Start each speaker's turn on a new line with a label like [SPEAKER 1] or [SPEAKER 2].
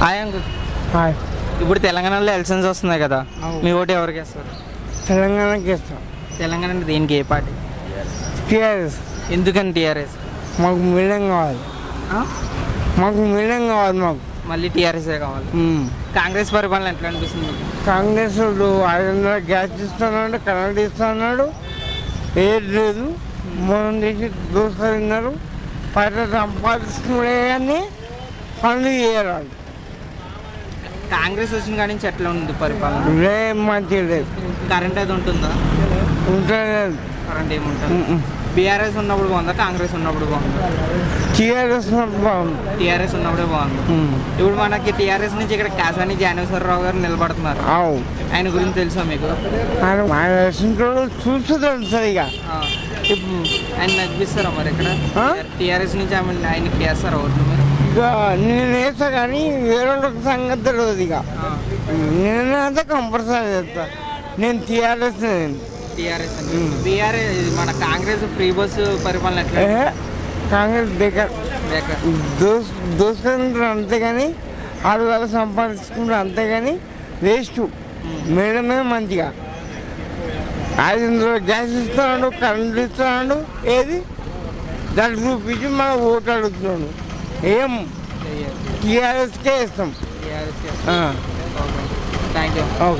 [SPEAKER 1] Hi uncle. ఇప్పుడు తెలంగాణలో elections వస్తున్నాయి కదా, మీ ఓటు ఎవరికి వేస్తారు?
[SPEAKER 2] తెలంగాణకి ఇస్తాం.
[SPEAKER 1] తెలంగాణ అంటే దేనికి, ఏ పార్టీ?
[SPEAKER 2] టీఆర్ఎస్.
[SPEAKER 1] ఎందుకని టీఆర్ఎస్?
[SPEAKER 2] మాకు మీడియం కావాలి, మాకు మీడియం కావాలి. మాకు
[SPEAKER 1] మళ్ళీ టీఆర్ఎస్ఏ కావాలి. కాంగ్రెస్ పరిపాలన ఎట్లా అనిపిస్తుంది?
[SPEAKER 2] కాంగ్రెస్ వాళ్ళు 500 గ్యాస్ ఇస్తున్నాడు, కరెంట్ ఇస్తున్నాడు, ఏది లేదు. మనం చేసి దోసుకున్నారు, పైన సంపాదిస్తున్నాడే కానీ పనులు చేయరాడు.
[SPEAKER 1] కాంగ్రెస్ వచ్చిన కాడి నుంచి ఎట్లా ఉంది పరిపాలన?
[SPEAKER 2] ఏం మంచిగా లేదు.
[SPEAKER 1] కరెంట్ అది ఉంటుందా?
[SPEAKER 2] ఉంటలేదు.
[SPEAKER 1] కరెంట్ ఏముంటుంది? బీఆర్ఎస్ ఉన్నప్పుడు బాగుందా, కాంగ్రెస్ ఉన్నప్పుడు బాగుందా?
[SPEAKER 2] టీఆర్ఎస్ బాగుంది.
[SPEAKER 1] టీఆర్ఎస్ ఉన్నప్పుడే బాగుంది. ఇప్పుడు మనకి టీఆర్ఎస్ నుంచి ఇక్కడ కాసాని జ్ఞానేశ్వరరావు గారు నిలబడుతున్నారు. ఆయన గురించి తెలుసా మీకు?
[SPEAKER 2] ఆయన చూస్తూ తెలుస్తుంది. ఇక
[SPEAKER 1] ఇప్పుడు ఆయన నడిపిస్తారా మరి ఇక్కడ టీఆర్ఎస్ నుంచి ఆయనకి వేస్తారా ఓట్లు మీరు?
[SPEAKER 2] ఇక నేను వేస్తా కానీ వేరే సంగతి తెలియదు. ఇక నేనైతే కంపల్సరీ చేస్తా. నేను టీఆర్ఎస్.
[SPEAKER 1] టీఆర్ఎస్ బీఆర్ఎస్ మన కాంగ్రెస్ ఫ్రీ బస్సు పరిపాలన ఎట్లా?
[SPEAKER 2] కాంగ్రెస్ బేకర్ దోసుకుంటారు అంతేగాని 6,000 సంపాదించుకుంటారు అంతేగాని వేస్ట్. మేడమే మంచిగా 500 గ్యాస్ ఇస్తున్నాడు, కరెంట్ ఇస్తున్నాడు, ఏది దాన్ని చూపించి మనం ఓటు అడుగుతున్నాడు. ఏం టీఆర్ఎస్కే ఇస్తాం.
[SPEAKER 1] Thank you.